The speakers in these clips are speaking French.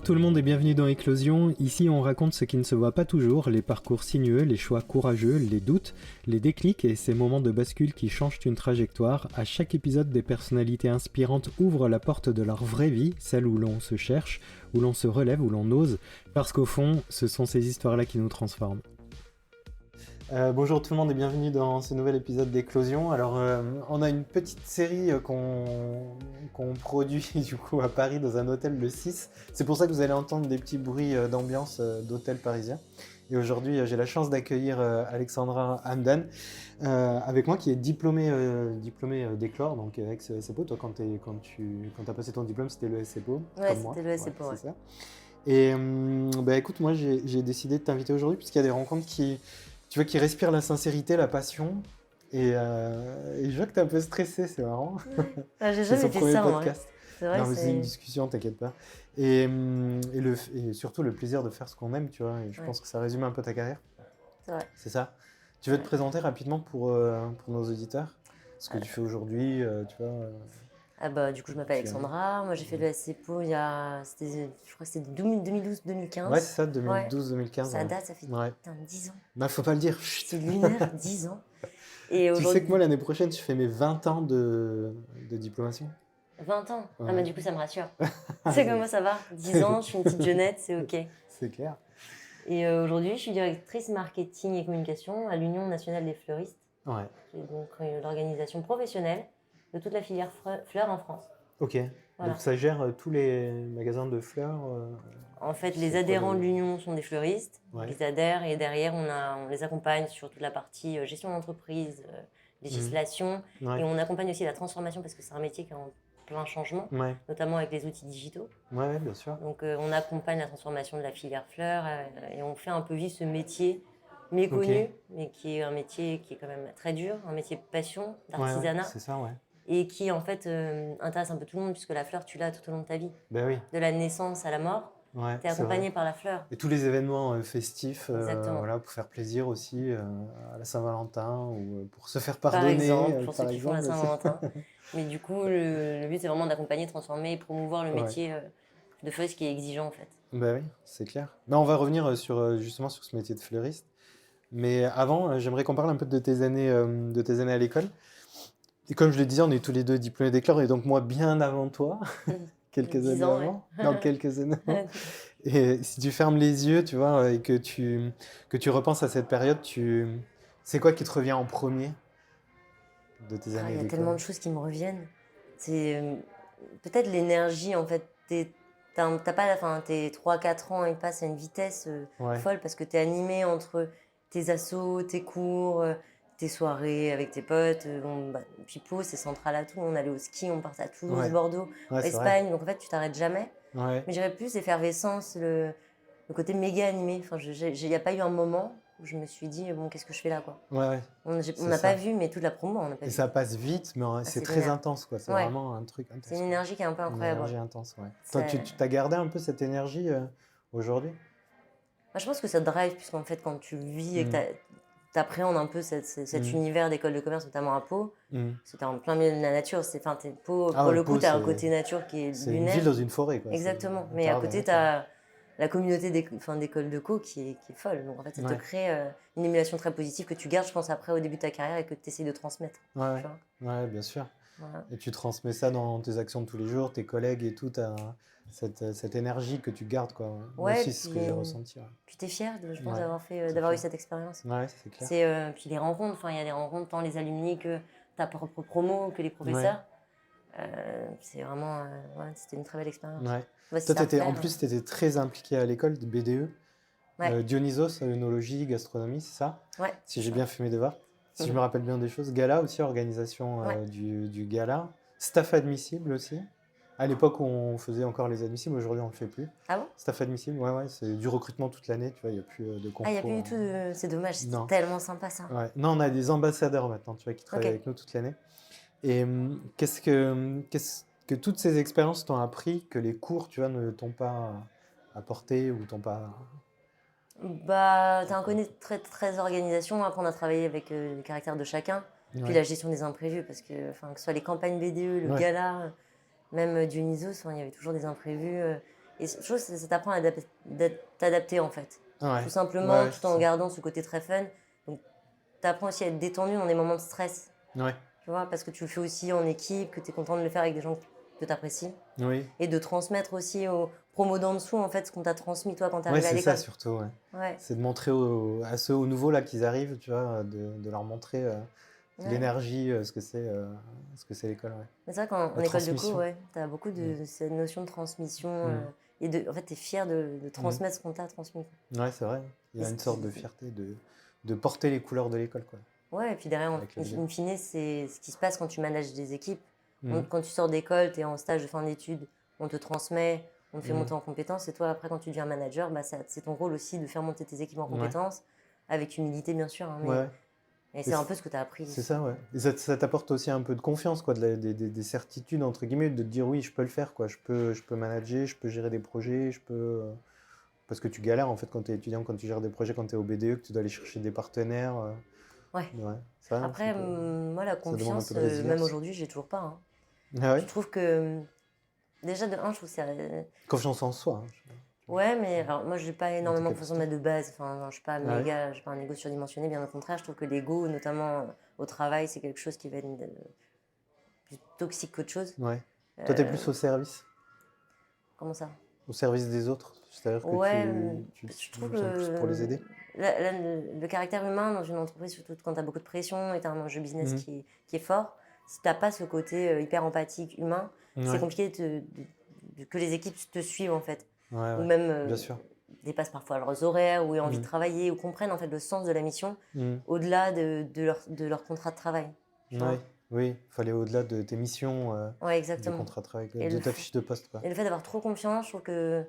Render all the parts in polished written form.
Bonjour tout le monde et bienvenue dans Éclosion. Ici on raconte ce qui ne se voit pas toujours, les parcours sinueux, les choix courageux, les doutes, les déclics et ces moments de bascule qui changent une trajectoire. À chaque épisode, des personnalités inspirantes ouvrent la porte de leur vraie vie, celle où l'on se cherche, où l'on se relève, où l'on ose, parce qu'au fond, ce sont ces histoires-là qui nous transforment. Bonjour tout le monde et bienvenue dans ce nouvel épisode d'Éclosion. Alors on a une petite série qu'on produit du coup à Paris dans un hôtel le 6. C'est pour ça que vous allez entendre des petits bruits d'ambiance d'hôtel parisien. Et aujourd'hui j'ai la chance d'accueillir Alexandra Hamdan avec moi qui est diplômée d'Éclore, donc ex-SCPO. Toi quand t'as passé ton diplôme c'était le SCPO. Ouais, comme moi. c'était le SCPO. Ouais, c'est ça. Et écoute, moi j'ai décidé de t'inviter aujourd'hui puisqu'il y a des rencontres qui respirent la sincérité, la passion. Et je vois que t'es un peu stressé, c'est marrant. Ah, j'ai C'est jamais son fait premier ça, podcast. C'est vrai, Non, mais c'est une discussion, t'inquiète pas. Et surtout le plaisir de faire ce qu'on aime, tu vois. Et je pense que ça résume un peu ta carrière. C'est vrai. C'est ça. Tu veux te présenter rapidement pour nos auditeurs? Ce que tu fais aujourd'hui, tu vois. Ah bah, du coup, je m'appelle Alexandra. Moi, j'ai fait le SCPO je crois que c'était 2012-2015. Ouais, c'est ça, 2012-2015. Ça date, ça fait ouais. putain, 10 ans. Bah, faut pas le dire. C'est lunaire, 10 ans. Et tu aujourd'hui... sais que moi, l'année prochaine, je fais mes 20 ans de diplomation. 20 ans. Ouais. Ah bah, du coup, ça me rassure. C'est que moi, ça va. 10 ans, je suis une petite jeunette, c'est OK. C'est clair. Et aujourd'hui, je suis directrice marketing et communication à l'Union nationale des fleuristes. Ouais. Qui est donc l'organisation professionnelle de toute la filière fleurs en France. Ok. Voilà. Donc ça gère tous les magasins de fleurs En fait, les adhérents de l'Union sont des fleuristes. Ouais. Ils adhèrent et derrière, on les accompagne sur toute la partie gestion d'entreprise, législation. Ouais. Et on accompagne aussi la transformation parce que c'est un métier qui est en plein changement, notamment avec les outils digitaux. Ouais, bien sûr. Donc on accompagne la transformation de la filière fleurs et on fait un peu vivre ce métier méconnu, mais qui est un métier qui est quand même très dur, un métier de passion, d'artisanat. Ouais, c'est ça, ouais. Et qui, en fait, intéresse un peu tout le monde, puisque la fleur, tu l'as tout au long de ta vie. Ben oui. De la naissance à la mort, tu es accompagné par la fleur. Et tous les événements festifs, voilà, pour faire plaisir aussi à la Saint-Valentin ou pour se faire pardonner. Par exemple, pour ceux qui font la Saint-Valentin. Mais du coup, le but, c'est vraiment d'accompagner, transformer et promouvoir le métier de fleuriste qui est exigeant, en fait. Ben oui, c'est clair. Mais on va revenir justement sur ce métier de fleuriste. Mais avant, j'aimerais qu'on parle un peu de tes années à l'école. Et comme je le disais, on est tous les deux diplômés d'Éclore, et donc moi bien avant toi, quelques années avant. Non, quelques années avant. Et si tu fermes les yeux, tu vois, et que tu repenses à cette période, c'est quoi qui te revient en premier de tes années d'école? Il y a tellement de choses qui me reviennent. C'est peut-être l'énergie, en fait. T'as pas la fin, tes 3-4 ans, ils passent à une vitesse folle parce que tu es animé entre tes assos, tes cours, tes soirées avec tes potes. Pipo, c'est central à tout. On allait au ski, on partait à Toulouse, Bordeaux, Espagne. Donc en fait, tu t'arrêtes jamais. Ouais. Mais j'aurais plus l'effervescence, le côté méga animé. Enfin, il n'y a pas eu un moment où je me suis dit, bon, qu'est-ce que je fais là, quoi. Ouais, on n'a pas vu, mais toute la promo, on n'a pas vu. Et ça passe vite, mais c'est très intense, quoi. C'est vraiment un truc intense. C'est une énergie qui est un peu incroyable. Une énergie intense, ouais. Toi, tu t'as gardé un peu cette énergie aujourd'hui? Je pense que ça te drive, puisqu'en fait, quand tu vis et que tu appréhendes un peu cet univers d'école de commerce, notamment à Pau, parce que tu es en plein milieu de la nature. Pau, pour le coup, tu as un côté nature qui est lunaire. C'est une ville dans une forêt, quoi. Exactement. Mais à côté, tu as la communauté d'école de co qui est folle. Donc en fait, ça te crée une émulation très positive que tu gardes, je pense, après au début de ta carrière et que tu essaies de transmettre. Ouais, bien sûr. Voilà. Et tu transmets ça dans tes actions de tous les jours, tes collègues et tout, cette énergie que tu gardes, quoi. Moi aussi, c'est ce que j'ai ressenti. Ouais. Puis tu es fier, je pense, d'avoir eu cette expérience. Ouais, c'est clair. Puis les rencontres, il y a des rencontres, tant les alumni que ta propre promo, que les professeurs. C'est vraiment, c'était une très belle expérience. Ouais. Toi, en plus, tu étais très impliqué à l'école de BDE. Dionysos, œnologie, gastronomie, c'est ça? Ouais. Si j'ai bien fait mes devoirs. Si je me rappelle bien des choses. Gala aussi, organisation du gala. Staff admissible aussi. À l'époque où on faisait encore les admissibles, aujourd'hui on ne le fait plus. Ah bon? Staff admissible, ouais, c'est du recrutement toute l'année, tu vois, il n'y a plus de concours. Ah, il n'y a plus du tout, c'est dommage, c'était tellement sympa ça. Ouais. Non, on a des ambassadeurs maintenant, tu vois, qui travaillent avec nous toute l'année. Et qu'est-ce que toutes ces expériences t'ont appris que les cours, tu vois, ne t'ont pas apporté ou t'ont pas... T'as un côté très, très organisation, apprendre à travailler avec les caractères de chacun, puis la gestion des imprévus, parce que ce soit les campagnes BDE, le gala, même Dionysos, il y avait toujours des imprévus. Et je trouve que ça t'apprend à t'adapter, en fait. Ouais. Tout simplement, Ouais, tout en gardant ce côté très fun. Donc, t'apprends aussi à être détendu dans des moments de stress. Ouais. Tu vois, parce que tu le fais aussi en équipe, que tu es content de le faire avec des gens que tu apprécies. Oui. Et de transmettre aussi aux promos d'en dessous, en fait, ce qu'on t'a transmis, toi, quand tu es Ouais, arrivé à c'est ça l'école. surtout, ouais. Ouais, C'est de montrer à ceux au nouveau là qu'ils arrivent, tu vois, de leur montrer ouais. l'énergie, ce que c'est l'école, ouais. Mais c'est vrai qu'en La école de co, transmission. ouais, tu as beaucoup de cette notion de transmission. Mm. Et en fait, tu es fier de Mm. transmettre ce qu'on t'a transmis, quoi. Ouais, c'est vrai. Il y Et a ce une qui, sorte de fierté de porter les couleurs de l'école, quoi, ouais, et puis derrière, avec le vidéo. in fine, c'est ce qui se passe quand tu manages des équipes. Mm. Quand tu sors d'école, tu es en stage de fin d'études, on te transmet, on te fait Mm. monter en compétences. Et toi, après, quand tu deviens manager, bah, c'est ton rôle aussi de faire monter tes équipes en Ouais. compétences, avec humilité, bien sûr. Hein, Ouais. et Et c'est un peu ce que tu as appris c'est ici. ça, ouais. Et ça t'apporte aussi un peu de confiance, quoi, des certitudes, entre guillemets, de te dire oui, je peux le faire, quoi. Je peux manager, je peux gérer des projets, je peux. Parce que tu galères, en fait, quand tu es étudiant, quand tu gères des projets, quand tu es au BDE, que tu dois aller chercher des partenaires. Ouais. Ouais. Ça, Après, moi, la ça demande un confiance, peu de même résilience. aujourd'hui, j'ai toujours pas. Hein. Ah Je ouais? trouve que, déjà, de un, je trouve que c'est. Confiance en soi, hein. Ouais, mais alors, moi, j'ai pas Dans tes énormément de façon de capacités. mettre de base. Enfin, je suis pas Ah ouais? méga, je suis pas un ego surdimensionné, bien au contraire. Je trouve que l'ego, notamment au travail, c'est quelque chose qui va être plus toxique qu'autre chose. Ouais. Toi, t'es Euh, plus au service? Comment ça? Au service des autres? C'est-à-dire que Ouais, je tu trouve sens plus pour les aider? le caractère humain dans une entreprise, surtout quand tu as beaucoup de pression et tu as un enjeu business Mhm. qui est fort, si tu n'as pas ce côté hyper empathique, humain, c'est Ouais. compliqué que les équipes te suivent en fait. Ouais, Ou ouais. même Bien sûr. dépassent parfois leurs horaires, ou aient envie de Mhm. travailler, ou comprennent en fait le sens de la mission Mhm. au-delà de leur contrat de travail. Tu Ouais. vois? Oui, fallait au-delà de tes missions, Ouais, du exactement. contrat de travail, Et de ta fiche de poste, quoi. et le fait d'avoir trop confiance, je trouve que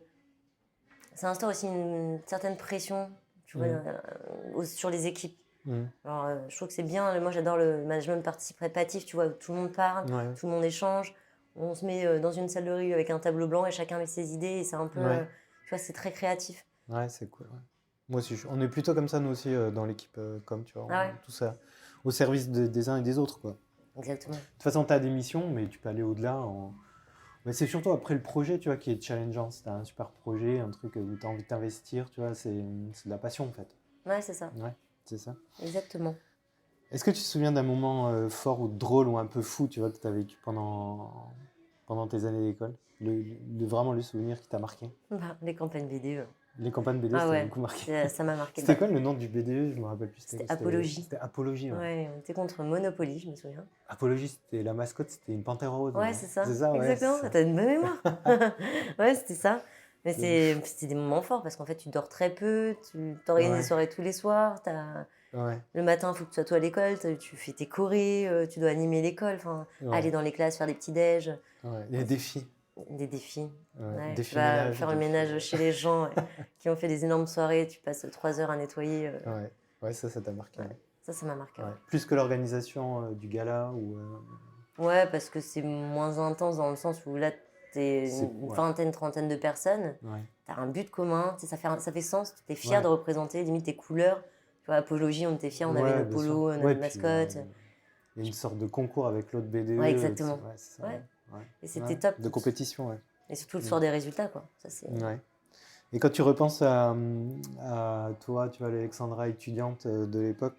ça instaure aussi une certaine pression, tu vois, Mhm. sur les équipes. Mhm. Alors, je trouve que c'est bien. Moi, j'adore le management participatif, tu vois, où tout le monde parle, Ouais. tout le monde échange. On se met dans une salle de réunion avec un tableau blanc et chacun met ses idées. Et c'est un peu, Ouais. tu vois, c'est très créatif. Ouais, c'est cool. Ouais. Moi aussi, on est plutôt comme ça, nous aussi, dans l'équipe tu vois, Ah ouais, tout ça, au service des uns et des autres, quoi. De exactement. toute façon, tu as des missions, mais tu peux aller au-delà. Mais c'est surtout après le projet, tu vois, qui est challengeant. Si tu as un super projet, un truc où tu as envie de t'investir, tu vois, c'est de la passion, en fait. Ouais, c'est ça. Ouais, c'est ça. Exactement. Est-ce que tu te souviens d'un moment fort ou drôle ou un peu fou, tu vois, que tu as vécu pendant tes années d'école? Vraiment le souvenir qui t'a marqué? Bah, les campagnes BDE. Les campagnes BD, Ah c'était ouais, beaucoup marqué. ça m'a marqué. C'était Bah, quoi le nom du BDE? Je me rappelle plus. c'était Apologie. C'était Apologie, ouais. Ouais, on était contre Monopoly, je me souviens. Apologie, c'était la mascotte, c'était une panthère rose, Ouais, non? c'est ça. C'est ça, ouais, Exactement. c'est ça. T'as une bonne mémoire. Ouais, c'était ça. Mais De ouf. c'était des moments forts parce qu'en fait, tu dors très peu, tu t'organises des Ouais, soirées tous les soirs, t'as. ouais, Le matin, il faut que tu sois toi à l'école, tu fais tes chorés, tu dois animer l'école, enfin, aller ouais, dans les classes, faire des petits-déj, ouais. Les défis. des défis. Ouais. Ouais, tu Défi vas ménage, faire le défi. ménage chez les gens ouais, qui ont fait des énormes soirées, tu passes 3 heures à nettoyer. Ouais, ouais, ça t'a marqué. Ouais. Ça m'a marqué. Ouais. Ouais. Plus que l'organisation du gala ou. Ouais, parce que c'est moins intense dans le sens où là, t'es une Ouais, vingtaine, trentaine de personnes, ouais, t'as un but commun, tu sais, ça fait sens, t'es fier ouais. de représenter limite tes couleurs. Tu vois, Apologie, on était fiers, on avait Ouais, nos bien sûr. polos, Ouais, notre puis mascotte. il y a une sorte de concours avec l'autre BDE. Ouais, exactement. Ouais, c'est ça, Ouais. ouais. Et Ouais. c'était top. De compétition, ouais. Et surtout le Mm. soir des résultats, quoi. Ça, c'est. Ouais. Et quand tu repenses à toi, tu vois, l'Alexandra étudiante de l'époque,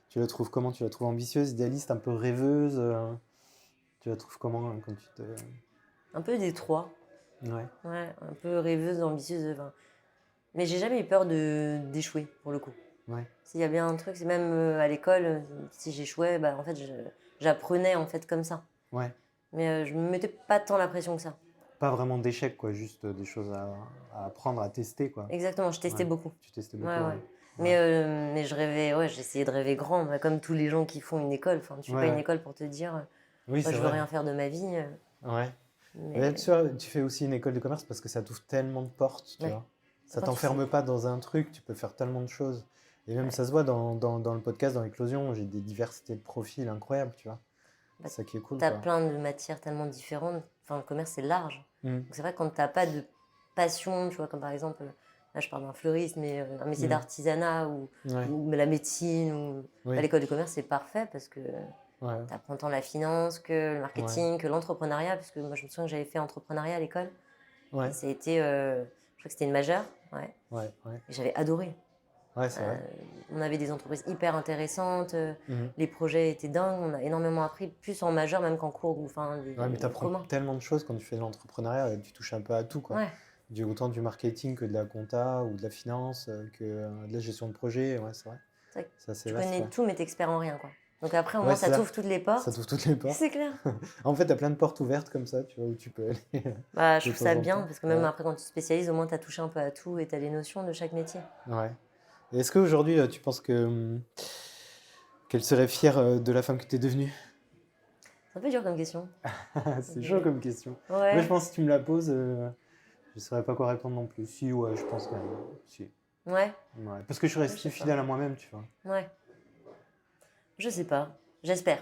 tu la trouves comment? Tu la trouves ambitieuse, idéaliste, un peu rêveuse tu la trouves comment quand tu te... Un peu des trois. Ouais, Ouais, un peu rêveuse, ambitieuse. Enfin. Mais j'ai jamais eu peur d'échouer, pour le coup. ouais, S'il y a bien un truc, c'est même à l'école, si j'échouais, bah, en fait, j'apprenais en fait comme ça. ouais. Mais je me mettais pas tant la pression que ça. Pas vraiment d'échec, quoi, juste des choses à apprendre, à tester, quoi. Exactement, je testais Ouais, beaucoup. tu testais Ouais, beaucoup, ouais. ouais. Ouais, Mais je rêvais, ouais, j'essayais de rêver grand, bah, comme tous les gens qui font une école. Enfin, tu fais ouais, pas une ouais. école pour te dire, Oui, ouais, c'est je veux vrai. rien faire de ma vie. Ouais. Mais Mais tu vois, tu fais aussi une école de commerce parce que ça t'ouvre tellement de portes, tu ouais, vois. Ça après, tu sais. t'enferme pas dans un truc, tu peux faire tellement de choses. Et même Ouais. ça se voit dans le podcast, dans l'éclosion, j'ai des diversités de profils incroyables, tu vois. Bah, C'est ça qui est cool, t'as quoi. plein de matières tellement différentes. Enfin, le commerce, c'est large. Mm. Donc, c'est vrai que quand t'as pas de passion, tu vois, comme par exemple, là, je parle d'un fleuriste, mais un métier Mm. d'artisanat Ouais, ou la médecine, ou oui, à l'école de commerce, c'est parfait parce que ouais, t'apprends tant la finance que le ouais, marketing, que l'entrepreneuriat, parce que moi, je me souviens que j'avais fait entrepreneuriat à l'école. Ouais. Et ça a été, je crois que c'était une majeure, ouais. Ouais, ouais. Et j'avais adoré. Ouais, c'est vrai. On avait des entreprises hyper intéressantes, Mmh. les projets étaient dingues, on a énormément appris, plus en majeure même qu'en cours, enfin, Ouais, mais tu des apprends communs. tellement de choses quand tu fais de l'entrepreneuriat, tu touches un peu à tout, quoi. Ouais, Autant du marketing que de la compta ou de la finance, que de la gestion de projet. Ouais, c'est vrai. c'est vrai que C'est assez tu vaste, connais ouais. tout, mais t'es expert en rien, quoi. Donc après, au Ouais, moins, c'est ça ça. t'ouvre toutes les Ça portes. t'ouvre toutes les portes. C'est clair. En fait, tu as plein de portes ouvertes comme ça, tu vois, où tu peux aller Bah, je de trouve temps ça en bien, temps. parce que même Ouais, après, quand tu te spécialises, au moins, t'as touché un peu à tout et t'as les notions de chaque métier. ouais. Et est-ce qu'aujourd'hui, tu penses que qu'elle serait fière de la femme que tu es devenue? C'est un peu dur comme question. C'est chaud comme question. Moi, je Ouais, pense que si tu me la poses, je ne saurais pas quoi répondre non plus. Si, ouais, je pense quand même. Si. ouais, Ouais. Parce que je suis je resté sais pas. fidèle à moi-même, tu vois. Ouais, je sais pas. J'espère.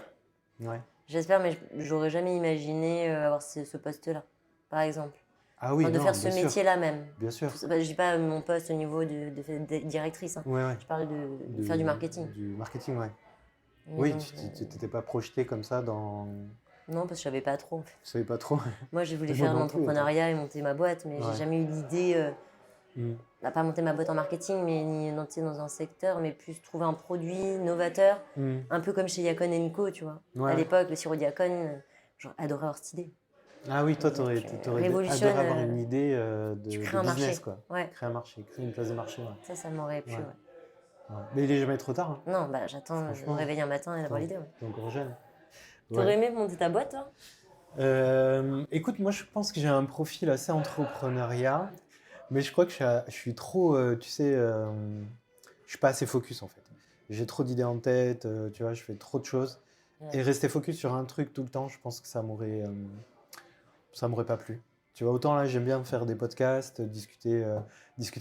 Ouais. J'espère, mais j'aurais jamais imaginé avoir ce poste-là, par exemple. Ah oui, Enfin, de non, faire bien ce sûr. métier-là même. Bien sûr. Bah, je dis pas mon poste au niveau de directrice, hein. Ouais, ouais. Je parle de faire du marketing. Du marketing, ouais. Mais Oui, non, tu t'étais pas projeté comme ça dans. non, parce que je savais pas trop, en fait. Tu savais pas trop. Moi, j'ai voulu Moi faire de non plus, attends. l'entrepreneuriat et monter ma boîte, mais j'ai Ouais. jamais eu l'idée, Mm. pas monter ma boîte en marketing, mais ni tu sais, dans un secteur, mais plus trouver un produit novateur, Mm. un peu comme chez Yacon Co, tu vois. Ouais, À ouais. l'époque, le sirop Yacon, j'aurais adoré avoir cette idée. Ah oui, toi, Tu t'aurais révolutionnes, adoré avoir une idée tu crées de un business, marché. quoi. Ouais, Créer un marché, créer une place de marché, ouais. ça m'aurait plu, Ouais. ouais. Ouais. Mais il est jamais trop tard, hein. Non, bah j'attends de me Franchement, réveiller un matin et d'avoir l'idée, ouais. t'es encore jeune. T'aurais Ouais. aimé monter ta boîte, toi? Écoute, moi, je pense que j'ai un profil assez entrepreneuriat, mais je crois que je suis trop, tu sais, je suis pas assez focus, en fait. J'ai trop d'idées en tête, tu vois, je fais trop de choses. Ouais. Et rester focus sur un truc tout le temps, je pense que ça m'aurait pas plu. Tu vois, autant là, j'aime bien faire des podcasts, discuter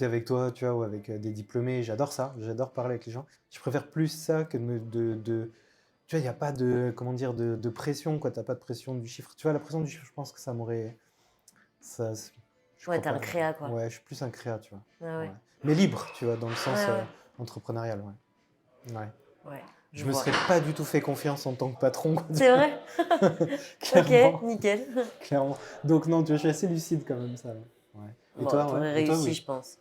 avec toi, tu vois, ou avec des diplômés. J'adore ça, j'adore parler avec les gens. Je préfère plus ça que tu vois, il n'y a pas de, comment dire, de pression, quoi. T'as pas de pression du chiffre. Tu vois, la pression du chiffre, je pense que ça m'aurait, je Ouais, crois t'es un pas. créa, quoi. Ouais, je suis plus un créa, tu vois. Ouais, Ouais. ouais. Mais libre, tu vois, dans le Ouais, sens ouais. entrepreneurial, ouais. Ouais. Ouais, je Je me vois. serais pas du tout fait confiance en tant que patron, quoi, tu C'est vois. vrai? Ok, Clairement. nickel. Clairement. Donc non, tu vois, je suis assez lucide quand même, ça. Ouais. Et Bon, toi, ouais. t'aurais Et toi, réussi, oui. je pense.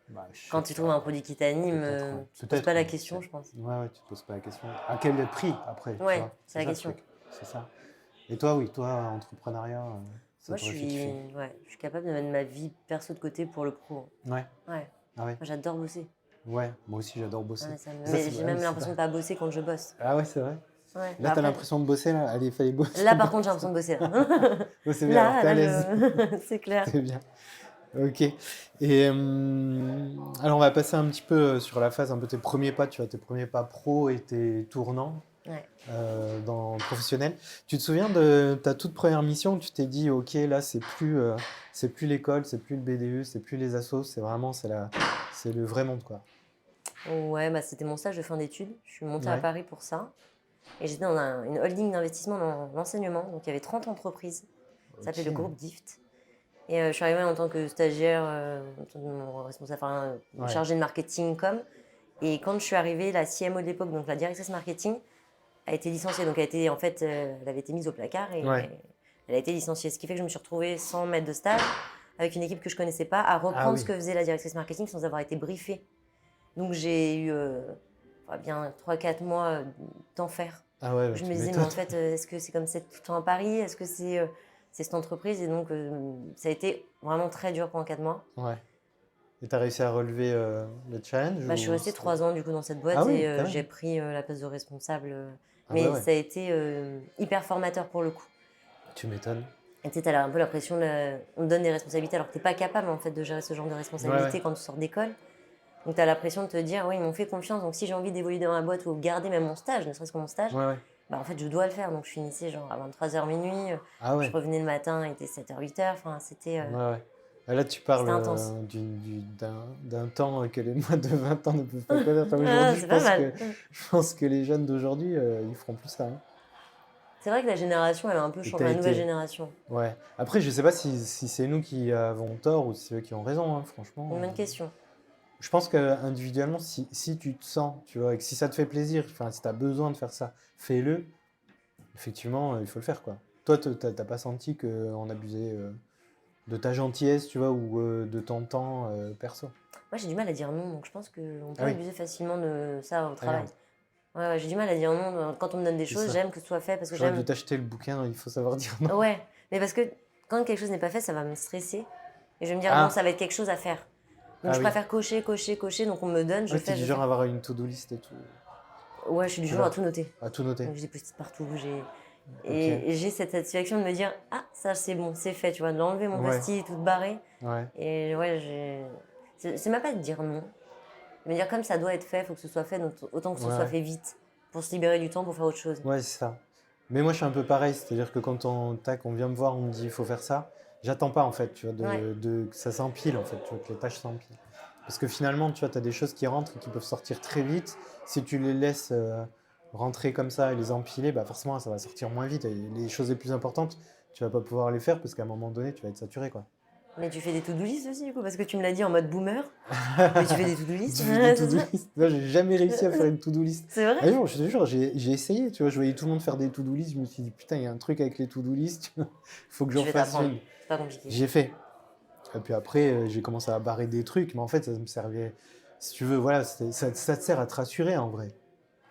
Bah, je Quand sais tu trouves un pas. produit qui t'anime, Peut-être, ouais. tu te poses pas Peut-être, la ouais. question, je pense. Ouais, ouais, tu te poses pas la question. À quel prix après, tu Ouais, vois? c'est C'est la ça le question. truc. C'est ça. Et toi, oui, toi, entrepreneuriat, ça Moi, t'aurait fait kiffer. je suis capable de mettre ma vie perso de côté pour le pro. Ouais. Ouais. Moi, Ah ouais. j'adore bosser. Ouais, moi aussi, j'adore Ah, bosser. mais Ça, mais j'ai ah oui, même c'est l'impression pas. de pas bosser quand je bosse. Ah ouais, c'est vrai. Ouais. Là, Bah t'as après, l'impression de bosser, là. Allez, il fallait bosser là, un peu par contre, j'ai plus. l'impression de bosser, là. Ouais, c'est bien, alors t'es à l'aise. C'est clair. C'est bien. Ok. Et alors, on va passer un petit peu sur la phase, un peu tes premiers pas, tu vois, tes premiers pas pro et tes tournants Ouais. dans le professionnel. Tu te souviens de ta toute première mission où tu t'es dit, ok, là, c'est plus l'école, c'est plus le BDE, c'est plus les assos, c'est vraiment, c'est le vrai monde, quoi. Ouais, bah, c'était mon stage de fin d'études. Je suis montée à Ouais. Paris pour ça. Et j'étais dans une holding d'investissement dans l'enseignement. Donc, il y avait 30 entreprises. Ça s'appelait le Ok. groupe DIFT. Et je suis arrivée en tant que stagiaire, responsable, enfin, Ouais. chargée de marketing com. Et quand je suis arrivée, la CMO de l'époque, donc la directrice marketing, a été licenciée. Donc, en fait, elle avait été mise au placard et Ouais. elle a été licenciée. Ce qui fait que je me suis retrouvée sans maître de stage, avec une équipe que je connaissais pas, à Ah reprendre ce oui. que faisait la directrice marketing sans avoir été briefée. Donc, j'ai eu bien 3-4 mois d'enfer. Ah ouais, Je tu me disais, mais m'étonnes. en fait, est-ce que c'est comme ça tout le temps à Paris? Est-ce que c'est cette entreprise? Et donc, ça a été vraiment très dur pendant 4 mois. Ouais. Et t'as réussi à relever le challenge Bah, je suis ou restée 3 ans du coup dans cette Ah boîte oui, et quand j'ai même. pris la place de responsable. Ah bah Mais ouais, ça a été hyper formateur pour le coup. tu m'étonnes. Et tu sais, t'as un peu la pression, on te donne des responsabilités alors que t'es pas capable en fait de gérer ce genre de Ouais, ouais. responsabilité quand tu sors d'école. Donc tu as la pression de te dire, oui, ils m'ont fait confiance, donc si j'ai envie d'évoluer dans la boîte ou garder même mon stage, ne serait-ce que mon stage, Ouais, ouais. bah en fait je dois le faire. Donc je finissais genre à 23h minuit, Ah je ouais. revenais le matin, il était 7h, 8h, enfin Ouais, ouais. Ah, là, tu parles c'était intense. d'un temps que les moins de 20 ans ne peuvent pas connaître. Ah, Aujourd'hui, c'est pas mal. je pense que les jeunes d'aujourd'hui, ils feront plus ça, hein. C'est vrai que la génération, elle a un peu Et changé, t'as la nouvelle été. génération. Ouais. Après, je sais pas si c'est nous qui avons tort ou si c'est eux qui ont raison, hein, franchement. Une bonne question. Je pense qu'individuellement, si tu te sens, tu vois, et que si ça te fait plaisir, enfin, si tu as besoin de faire ça, fais-le. Effectivement, il faut le faire, quoi. Toi, t'as pas senti qu'on abusait de ta gentillesse, tu vois, ou de ton temps perso. Moi, j'ai du mal à dire non, donc je pense qu'on peut Ah oui. abuser facilement de ça au Ah, travail. merde. Ouais, j'ai du mal à dire non. Quand on me donne des C'est choses, ça. j'aime que ce soit fait parce que J'aurais dû j'aime. t'acheter le bouquin, il faut savoir dire non. Ouais, mais parce que quand quelque chose n'est pas fait, ça va me stresser. Et je vais me dire, Ah. non, ça va être quelque chose à faire. Donc Ah je oui. préfère cocher. Donc on me donne, je Ouais, fais, t'es du je genre fais. à avoir une to-do list et tout. Ouais, je suis du Tu genre à l'as. tout noter. À tout noter. Donc j'ai des post-it partout. Ok. Et j'ai cette satisfaction de me dire, ah, ça c'est bon, c'est fait, tu vois, de l'enlever mon Ouais. post-it tout barré. Ouais. Et ouais, c'est même pas de dire non. Mais dire comme ça doit être fait, il faut que ce soit fait, donc autant que ce soit Ouais. fait vite, pour se libérer du temps pour faire autre chose. Ouais, c'est ça. Mais moi, je suis un peu pareil, c'est-à-dire que quand on vient me voir, on me dit il faut faire ça, j'attends pas en fait, tu vois, Ouais. que ça s'empile en fait, tu vois, que les tâches s'empilent. Parce que finalement, tu vois, tu as des choses qui rentrent et qui peuvent sortir très vite. Si tu les laisses rentrer comme ça et les empiler, bah forcément, ça va sortir moins vite. Et les choses les plus importantes, tu vas pas pouvoir les faire parce qu'à un moment donné, tu vas être saturé, quoi. Mais tu fais des to-do list aussi, du coup, parce que tu me l'as dit en mode boomer. Mais tu fais des to-do list. Tu fais des to-do list. Moi, j'ai jamais réussi à faire une to-do list. C'est vrai? Ah non, je te jure, j'ai essayé, tu vois, je voyais tout le monde faire des to-do list, je me suis dit, putain, il y a un truc avec les to-do list, il faut que j'en Je vais fasse t'apprendre. une. C'est pas compliqué. J'ai fait. Et puis après, j'ai commencé à barrer des trucs, mais en fait, ça me servait, si tu veux, voilà, ça te sert à te rassurer en vrai.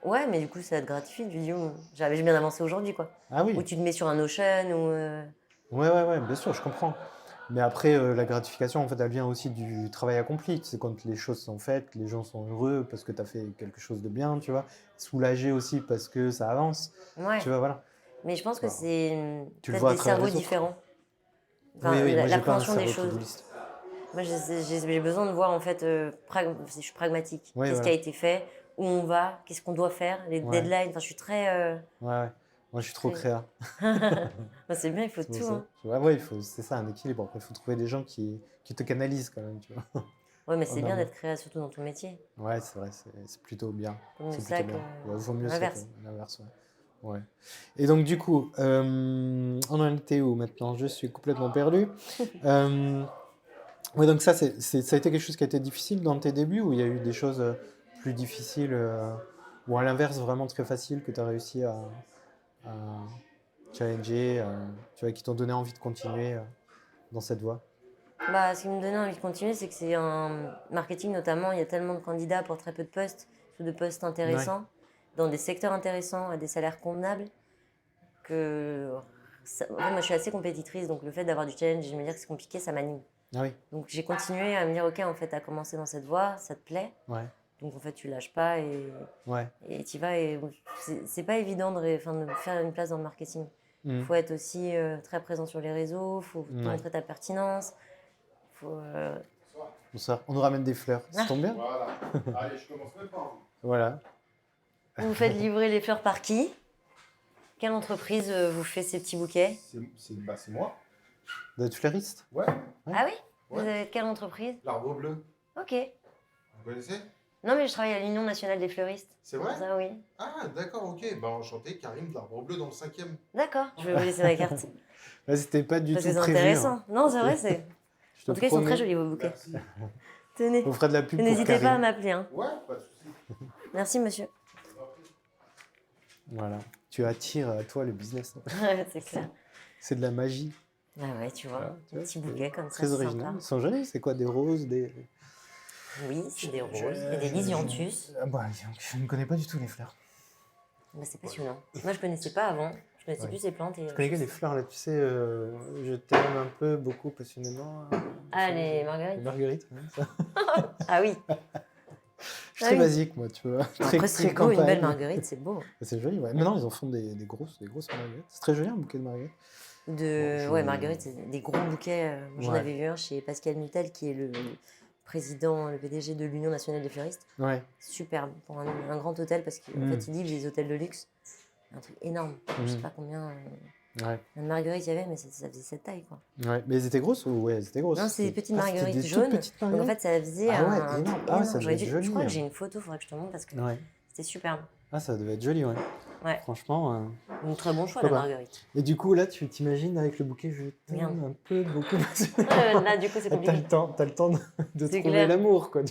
Ouais, mais du coup, ça te gratifie. Tu dis, oh, j'ai bien avancé aujourd'hui, quoi. Ah Ou oui, tu te mets sur un Notion, ouais, bien sûr, je comprends. Mais après, la gratification, en fait, elle vient aussi du travail accompli. C'est quand les choses sont faites, les gens sont heureux parce que tu as fait quelque chose de bien, tu vois. Soulagé aussi parce que ça avance, Ouais. tu vois, voilà. Mais je pense que Bon. c'est Tu le peut-être vois à des travers cerveaux les autres. différents. Oui, moi j'ai pas un L'appréhension des cerveau choses. to-do list. Moi, j'ai besoin de voir, en fait, je suis pragmatique. Oui, Qu'est-ce qui a voilà. été fait? Où on va? Qu'est-ce qu'on doit faire? Les Ouais, deadlines. Enfin, je suis très. ouais. Moi je suis trop très... créa. Bah, c'est bien, il faut C'est pour tout. ça. Hein. Ouais, c'est ça, un équilibre. Après, il faut trouver des gens qui te canalisent quand même, tu vois. Ouais, mais c'est En bien amont. d'être créa, surtout dans ton métier. Ouais, c'est vrai, c'est plutôt bien. Comme C'est ça plutôt que bien. Ouais, vaut mieux ça que l'inverse. l'inverse, ouais. Ouais. Et donc, du coup, on en était où maintenant? Je suis complètement perdu. Euh, ouais, donc ça, ça a été quelque chose qui a été difficile dans tes débuts ou il y a eu des choses plus difficiles ou à l'inverse, vraiment très faciles que tu as réussi à challenger, tu vois, qui t'ont donné envie de continuer dans cette voie? Bah, ce qui me donnait envie de continuer, c'est que c'est un marketing notamment. Il y a tellement de candidats pour très peu de postes, ou de postes Ouais. intéressants, dans des secteurs intéressants, à des salaires convenables, que en fait, moi je suis assez compétitrice, donc le fait d'avoir du challenge et de me dire que c'est compliqué, ça m'anime. Ah oui, Donc j'ai continué à me dire, ok, en fait, à commencer dans cette voie, ça te plaît. ouais, Donc en fait, tu lâches pas ouais. et tu vas. Et c'est pas évident de faire une place dans le marketing. Il Mhm. faut être aussi très présent sur les réseaux, il faut te Ouais. montrer ta pertinence. Faut, Bonsoir. On nous ramène des fleurs. Ça tombe bien? Voilà. Allez, je commence même par vous. Voilà. Vous faites livrer les fleurs par qui? Quelle entreprise vous fait ces petits bouquets? C'est moi. Vous êtes fleuriste? Ouais. Ah oui? Ouais. Vous avez quelle entreprise? L'arbre bleu. Ok. Vous connaissez? Non, mais je travaille à l'Union nationale des fleuristes. C'est vrai? Ça, oui. Ah, d'accord, ok. Bah, enchanté, Karim de l'arbre bleu dans le 5e. D'accord, je vais vous laisser ma carte. Là, c'était pas du Parce tout que c'est prévu. intéressant. Hein. Non, c'est vrai, c'est. Je te En tout cas, ils sont promets. très jolis, vos bouquets. Merci. Tenez. On fera de la pub pour N'hésitez pas à Karim. m'appeler. Hein. Ouais, pas de soucis. Merci, monsieur. Voilà. Tu attires à toi le business. Ouais, c'est clair. C'est de la magie. Ah ouais, tu vois, Tu un vois, petit c'est bouquet comme ça, Très c'est original. sympa. Ils sont jolis. C'est quoi, des roses, des... Oui, c'est des roses. Il y a des lysianthus. Ah bah, je ne connais pas du tout les fleurs. Bah, c'est passionnant. Moi, je connaissais pas avant. Je connaissais Ouais. plus ces plantes. Je connais que les fleurs, là, tu sais, je t'aime un peu, beaucoup, passionnément. Ah, les marguerites. Les marguerites, ouais, ça. Ah oui. Je suis Ah très oui. basique, moi, tu vois. Après, c'est beau, une campagne. belle marguerite, c'est beau. C'est joli, ouais. Maintenant, ils en font des grosses marguerites. C'est très joli, un bouquet de marguerites. Ouais, marguerite, c'est des gros bouquets. Moi, j'en Ouais. avais vu un chez Pascal Mutel, qui est le président, le PDG de l'Union nationale des fleuristes. Ouais. Superbe, pour un grand hôtel, parce qu'en fait, il livre des hôtels de luxe. Un truc énorme. Je sais pas combien Ouais. de marguerites il y avait, mais ça faisait cette taille, quoi. Ouais. Mais elles étaient grosses ou ouais, elles étaient grosses? Non, c'est des petites Ah, c'était marguerites des toutes jaunes. petites Donc en marguerites. fait, ça faisait Ah ouais, un énorme. truc Ah ouais, ça énorme. devait être joli, Je crois que hein. j'ai une photo, il faudrait que je te montre, parce que Ouais. c'était superbe. Ah, ça devait être joli, ouais. Ouais. Franchement. Donc très bon choix, Pourquoi la pas. marguerite. Et du coup, là, tu t'imagines avec le bouquet, je Regarde. t'aime un peu, beaucoup. Là, du coup, c'est T'as compliqué. le temps de C'est trouver clair. l'amour, quoi.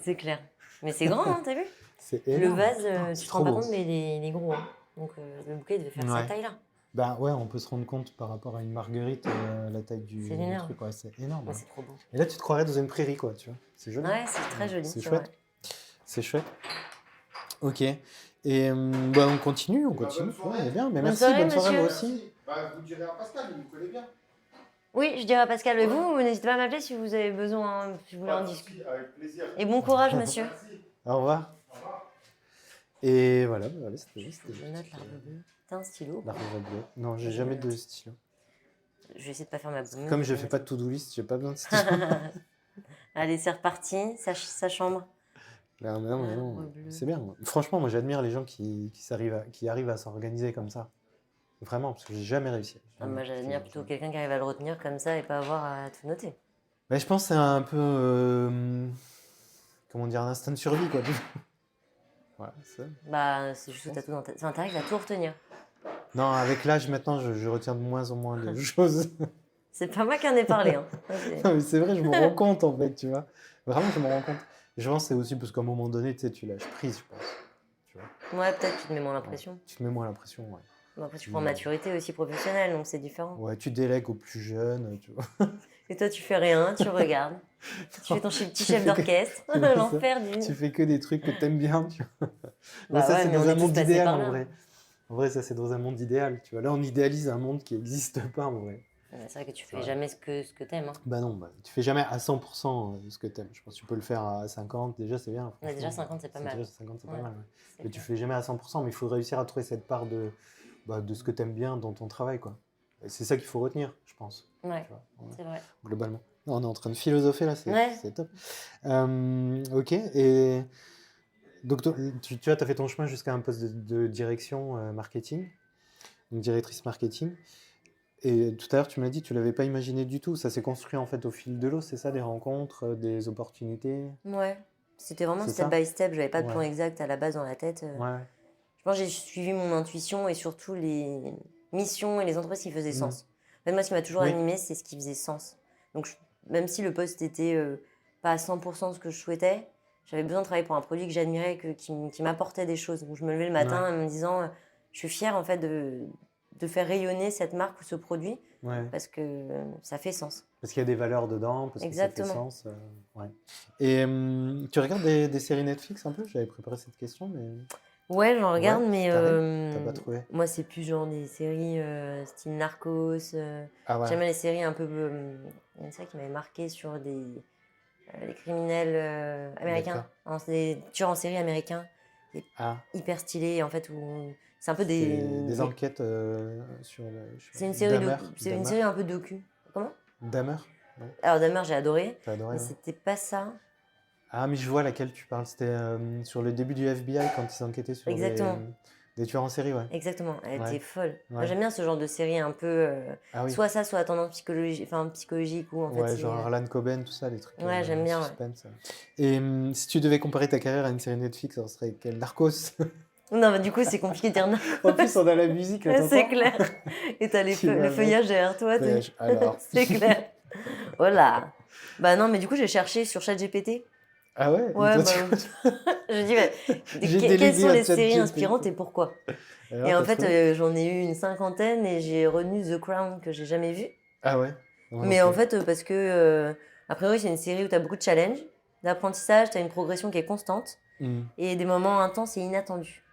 C'est clair. Mais c'est grand, hein, t'as vu? C'est Le énorme. vase, Putain, tu c'est te trop rends pas beau. compte, mais il est gros. Hein. Donc le bouquet devait faire Ouais. cette taille-là. Ben ouais, on peut se rendre compte par rapport à une marguerite, la taille C'est du énorme. truc, ouais, c'est énorme. Mais Hein. c'est trop beau. Et là, tu te croirais dans une prairie, quoi, tu vois. C'est joli. Ouais, c'est très joli, C'est c'est chouette. vrai. C'est chouette. Ok. Et bah, on continue. Bah, bonne Ouais, soirée. on est bien. Mais Bonne merci, soirée, bonne soirée, moi monsieur. aussi. Merci. Bah, vous direz à Pascal, il vous connaît bien. Oui, je dirais à Pascal, et vous n'hésitez pas à m'appeler si vous avez besoin, si vous voulez Pas en de discuter. souci, avec plaisir. Et bon courage, monsieur. Merci. Au revoir. Au revoir. Et voilà, c'était Je note l'arbre bleu. T'as un stylo? l'arbre bleu. Non, j'ai Je jamais note. de stylo. Je vais essayer de pas faire ma boum. Comme je fais pas de to-do list, j'ai pas besoin de stylo. Allez, c'est reparti, sa chambre. Non, mais non, L'arbre bleu. c'est bien. Franchement, moi j'admire les gens qui arrivent à s'organiser comme ça. Vraiment, parce que j'ai jamais réussi. Ah, moi, j'admire plutôt quelqu'un qui arrive à le retenir comme ça et pas avoir à tout noter. Mais je pense que c'est un peu, comment dire, un instinct de survie, quoi. Voilà, ça. Bah, c'est juste que t'as tout dans ta... Enfin, t'arrives à tout retenir. Non, avec l'âge, maintenant, je retiens de moins en moins de choses. C'est pas moi qui en ai parlé, hein. Ça, c'est- Non, mais c'est vrai, je me rends compte, en fait, tu vois. Vraiment, je me rends compte. Je pense que c'est aussi parce qu'à un moment donné, tu sais, tu lâches prise, je pense. Tu vois. Ouais, peut-être tu te mets moins l'impression. Tu te mets moins l'impression, ouais. Bon, après, tu prends maturité aussi professionnelle, donc c'est différent. Ouais, tu délègues aux plus jeunes, tu vois. Et toi, tu fais rien, tu regardes. Tu fais ton petit Tu chef fais que- d'orchestre. c'est ça. L'enfer du... Tu fais que des trucs que t'aimes bien, tu vois. Bah Mais ça, ouais, c'est mais on dans est un tous monde passés idéal, par en là. vrai. En vrai, ça, c'est dans un monde idéal, tu vois. Là, on idéalise un monde qui n'existe pas, en vrai. Ouais, c'est vrai que tu fais Ouais. jamais ce que t'aimes. Hein. Bah non, tu fais jamais à 100% ce que t'aimes. Je pense que tu peux le faire à 50, déjà, c'est bien. Ouais, déjà franchement. 50, c'est pas mal. Déjà 50, c'est pas Ouais. mal, ouais. C'est Mais tu clair. fais jamais à 100%, mais il faut réussir à trouver cette part de ce que t'aimes bien dans ton travail, quoi. Et c'est ça qu'il faut retenir, je pense. Ouais, Tu vois, ouais, c'est vrai. globalement. Non, on est en train de philosopher là, Ouais. c'est top. Ok, et donc tu vois, tu as fait ton chemin jusqu'à un poste de direction marketing, donc directrice marketing. Et tout à l'heure, tu m'as dit que tu l'avais pas imaginé du tout. Ça s'est construit en fait au fil de l'eau, c'est ça, des rencontres, des opportunités. Ouais. C'était vraiment C'est step ça by step. J'avais pas de plan Ouais. exact à la base dans la tête. Ouais. Je pense que j'ai suivi mon intuition et surtout les missions et les entreprises qui faisaient Mhm. sens. En fait, moi, ce qui m'a toujours Oui. animé, c'est ce qui faisait sens. Donc, même si le poste était pas à 100% ce que je souhaitais, j'avais besoin de travailler pour un produit que j'admirais, qui m'apportait des choses. Donc, je me levais le matin en me disant, je suis fière en fait de faire rayonner cette marque ou ce produit Ouais. parce que ça fait sens. Parce qu'il y a des valeurs dedans, parce Exactement. que ça fait sens. Ouais. Et tu regardes des séries Netflix un peu? J'avais préparé cette question, mais Ouais, j'en regarde, Ouais, mais t'as pas trouvé? moi, c'est plus genre des séries style Narcos. Ah ouais. J'aime bien les séries un peu. Il y a une série qui m'avait marqué sur des criminels américains. D'accord. Non, c'est des tueurs en série américains. Ah, Hyper stylés, en fait, où c'est un peu c'est des. des enquêtes sur C'est une série Dahmer. c'est une série un peu docu. Comment? Dahmer? Non, Alors, Dahmer, j'ai adoré, t'as adoré, mais ouais. c'était pas ça. Ah, mais je vois laquelle tu parles. C'était sur le début du FBI quand ils enquêtaient sur Exactement. des tueurs en série, ouais. Exactement, elle Ouais. était folle. Moi, Ouais. j'aime bien ce genre de série un peu. Ah oui. Soit ça, soit à tendance psychologique, où en fait. Ouais, c'est, genre Harlan Coben, tout ça, les trucs. Ouais, j'aime bien, ouais. Suspense. Et si tu devais comparer ta carrière à une série Netflix, ça serait quel? Narcos? Non, mais du coup, c'est compliqué de dire non. En plus, on a la musique, là, C'est t'entends? clair. Et t'as Qui va le avec. feuillage derrière toi. Feuillage, alors. C'est clair. Voilà. Bah non, mais du coup, j'ai cherché sur ChatGPT. Ah ouais? Et Ouais, toi, bah, tu- je dis, ouais, J'ai quelles délégué sont à les séries ChatGPT. inspirantes et pourquoi? Alors, Et en t'as fait, trouvé? j'en ai eu une 50aine et j'ai retenu The Crown que j'ai jamais vu. Ah ouais? Moi non Mais en plus. fait, parce que, a priori, c'est une série où tu as beaucoup de challenges, d'apprentissage, tu as une progression qui est constante Hmm. et des moments intenses et inattendus.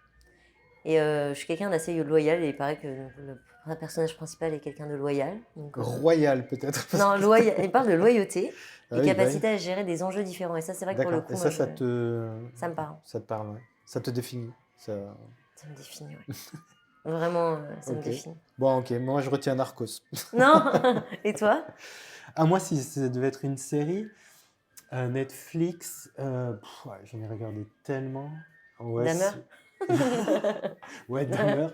Et je suis quelqu'un d'assez loyal et il paraît que le personnage principal est quelqu'un de loyal. Donc, Royal, peut-être. non, loyal. Il parle de loyauté Ah et oui, bah capacité à gérer des enjeux différents. Et ça, c'est vrai que pour le D'accord. coup, Et moi, ça te... ça me parle. Ça te parle, ouais. Ça te définit. Ça... Ça me définit, ouais. Vraiment, ça me Ok. définit. Bon, ok. Moi, je retiens Narcos. Non. Et toi? Ah, moi, si ça devait être une série, Netflix, ouais, j'en ai regardé tellement. Ouais, Dahmer? Ouais, Dahmer.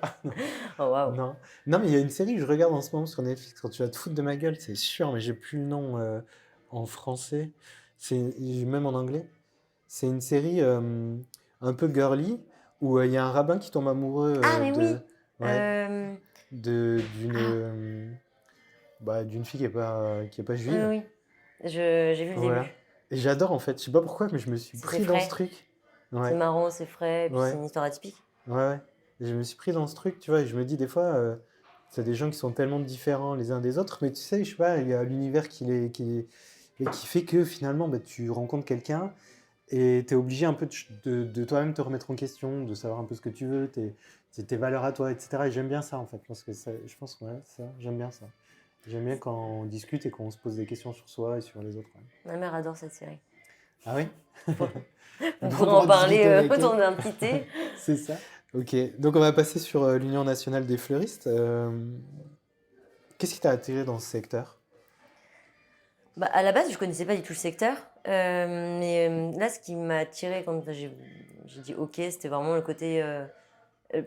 Oh, waouh. Non. Non, mais il y a une série que je regarde en ce moment sur Netflix. Quand tu vas te foutre de ma gueule, c'est sûr, mais j'ai plus le nom en français. Même en anglais. C'est une série un peu girly où il y a un rabbin qui tombe amoureux Ah, mais oui. ouais, d'une fille qui est pas Oui, juive. oui. J'ai vu le Voilà. début. Et j'adore en fait. Je sais pas pourquoi, mais je me suis C'est pris dans frais. ce truc. C'est Ouais. marrant, c'est frais, et puis Ouais. c'est une histoire atypique. Ouais, ouais. Et je me suis pris dans ce truc, tu vois, et je me dis des fois, C'est des gens qui sont tellement différents les uns des autres, mais tu sais, je sais pas, il y a l'univers qui fait que finalement, bah, tu rencontres quelqu'un et tu es obligé un peu de toi-même te remettre en question, de savoir un peu ce que tu veux, tes valeurs à toi, etc. Et j'aime bien ça, en fait. Parce que ouais, ça, j'aime bien ça. J'aime bien quand on discute et qu'on se pose des questions sur soi et sur les autres. Ouais. Ma mère adore cette série. Ah oui? On On pourrait pourra en parler discuter avec autour elle. d'un petit thé. C'est ça. Ok, donc on va passer sur l'Union nationale des fleuristes. Qu'est-ce qui t'a attiré dans ce secteur? Bah, à la base, je connaissais pas du tout le secteur. Mais là, ce qui m'a attiré quand j'ai dit OK, c'était vraiment le côté.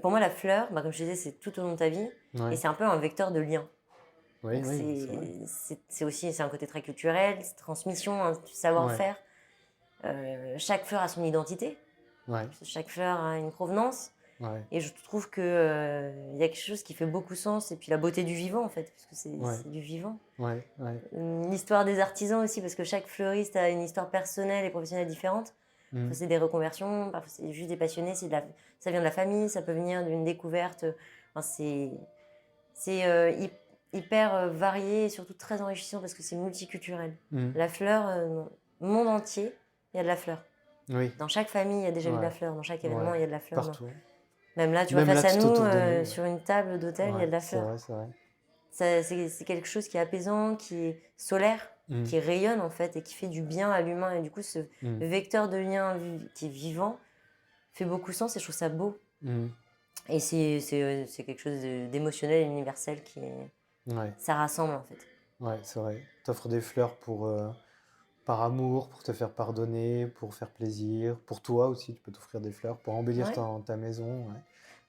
Pour moi, la fleur, bah, comme je te disais, c'est tout au long de ta vie. Ouais. Et c'est un peu un vecteur de lien. Oui, Donc oui, c'est vrai. c'est aussi c'est un côté très culturel, c'est transmission, hein, du savoir-faire. Chaque fleur a son identité. Ouais, Chaque fleur a une provenance. ouais, Et je trouve que y a quelque chose qui fait beaucoup sens. Et puis la beauté du vivant, en fait, parce que ouais, c'est du vivant. ouais, ouais. L'histoire des artisans aussi, parce que chaque fleuriste a une histoire personnelle et professionnelle différente. Mm. Parfois, c'est des reconversions, parfois, c'est juste des passionnés. Ça vient de la famille, ça peut venir d'une découverte. Enfin, c'est hyper varié et surtout très enrichissant parce que c'est multiculturel. Mm. La fleur, dans le monde entier, il y a de la fleur. Oui, Dans chaque famille, il y a déjà eu de la ouais, fleur. Dans chaque événement, ouais. il y a de la fleur. Partout. Même là, tu vois, Même là, face à tout nous, autour de nous. sur une table d'hôtel, il y a de la C'est fleur. vrai, c'est vrai. C'est quelque chose qui est apaisant, qui est solaire, Mm. qui rayonne en fait et qui fait du bien à l'humain. Et du coup, ce Mm. vecteur de lien qui est vivant fait beaucoup sens et je trouve ça beau. Mm. Et c'est quelque chose d'émotionnel et universel Ouais, ça rassemble en fait. ouais, c'est vrai. T'offres des fleurs par amour, pour te faire pardonner, pour faire plaisir. Pour toi aussi, tu peux t'offrir des fleurs pour embellir Ouais. ta maison. Ouais.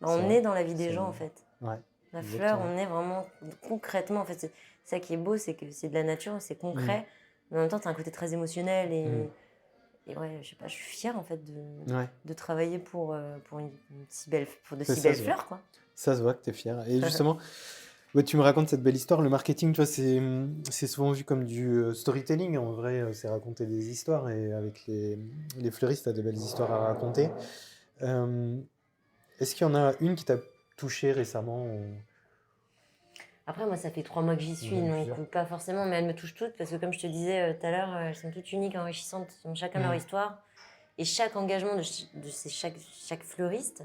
Bah, C'est on vrai. est dans la vie des C'est gens vrai. en fait. Ouais, La exactement. fleur, on est vraiment concrètement en fait. C'est ça qui est beau, c'est que c'est de la nature, c'est concret. Mais en même temps, tu as un côté très émotionnel et ouais, je sais pas, je suis fière en fait Ouais. de travailler pour de si belles Ça se voit. fleurs quoi. Ça se voit que tu es fier. Et justement, ouais, tu me racontes cette belle histoire. Le marketing, tu vois, c'est souvent vu comme du storytelling. En vrai, c'est raconter des histoires. Et avec les fleuristes, tu as de belles histoires à raconter. Est-ce qu'il y en a une qui t'a touché récemment Après, moi, ça fait 3 mois que j'y suis, Ouais, donc plusieurs. pas forcément, mais elles me touchent toutes parce que, comme je te disais tout à l'heure, elles sont toutes uniques, enrichissantes, elles ont chacun leur histoire. Et chaque engagement chaque fleuriste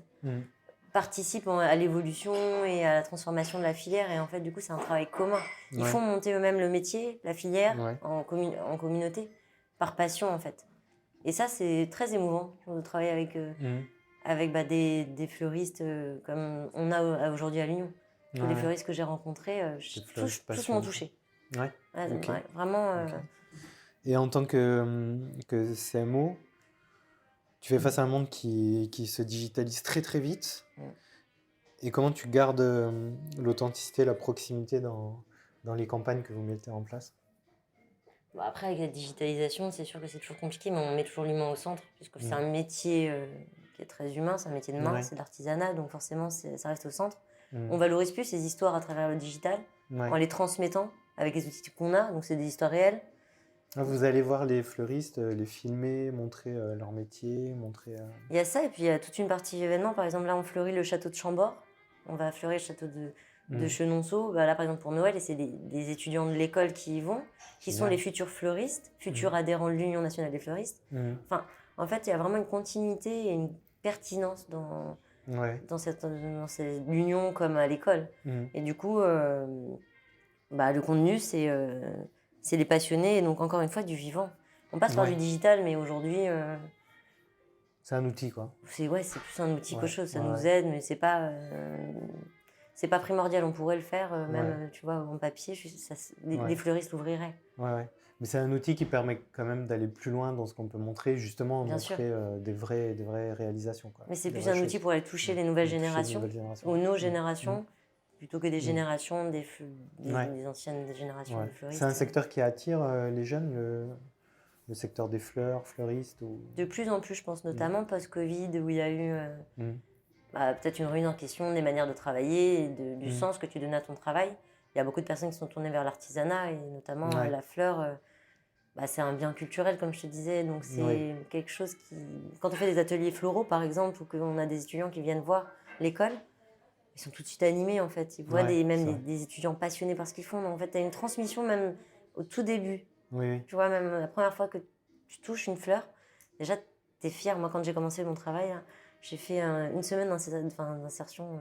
participe à l'évolution et à la transformation de la filière. Et en fait, du coup, c'est un travail commun. Ils font monter eux-mêmes le métier, la filière, en communauté, par passion, en fait. Et ça, c'est très émouvant de travailler avec des fleuristes comme on a aujourd'hui à l'Union. Tous les fleuristes que j'ai rencontrés, tous m'ont touchée. Ouais. Ok. Ouais, vraiment. Ok. Et en tant que CMO, tu fais face à un monde qui se digitalise très très vite. Et comment tu gardes l'authenticité, la proximité dans les campagnes que vous mettez en place? Bon, après, avec la digitalisation, c'est sûr que c'est toujours compliqué, mais on met toujours l'humain au centre, puisque c'est un métier qui est très humain, c'est un métier de main, c'est de l'artisanat, donc forcément, ça reste au centre. On valorise plus ces histoires à travers le digital, en les transmettant avec les outils qu'on a, donc c'est des histoires réelles. Ah, vous allez voir les fleuristes, les filmer, montrer leur métier, montrer... Il y a ça, et puis il y a toute une partie événement. Par exemple, là, on fleurit le château de Chambord, on va fleurir le château de Chenonceau. Bah, là, par exemple, pour Noël, et c'est des étudiants de l'école qui y vont, qui sont les futurs fleuristes, futurs adhérents de l'Union nationale des fleuristes. Enfin, en fait, il y a vraiment une continuité et une pertinence dans cette union comme à l'école. Et du coup, le contenu, c'est les passionnés, et donc encore une fois, du vivant. On passe par du digital, mais aujourd'hui... c'est un outil, quoi. c'est plus un outil qu'autre chose. Ça nous aide, mais c'est pas primordial. On pourrait le faire, même, tu vois, en papier. Les fleuristes l'ouvriraient. Ouais. Mais c'est un outil qui permet quand même d'aller plus loin dans ce qu'on peut montrer, justement, montrer des vraies réalisations, quoi. Mais c'est plus un outil pour aller toucher les nouvelles générations, ou nos générations, plutôt que des générations, des anciennes générations de fleuristes. C'est un secteur qui attire les jeunes, le secteur des fleurs, fleuristes De plus en plus, je pense, notamment post-Covid, où il y a eu peut-être une remise en question des manières de travailler et du sens que tu donnes à ton travail. Il y a beaucoup de personnes qui sont tournées vers l'artisanat, et notamment la fleur, c'est un bien culturel, comme je te disais. Donc c'est quelque chose qui... Quand on fait des ateliers floraux, par exemple, ou qu'on a des étudiants qui viennent voir l'école, ils sont tout de suite animés, en fait. Ils voient Ouais, même c'est vrai. des étudiants passionnés par ce qu'ils font. Donc, en fait, tu as une transmission même au tout début. Oui, oui. Tu vois, même la première fois que tu touches une fleur, déjà, tu es fier. Moi, quand j'ai commencé mon travail, là, j'ai fait une semaine d'insertion.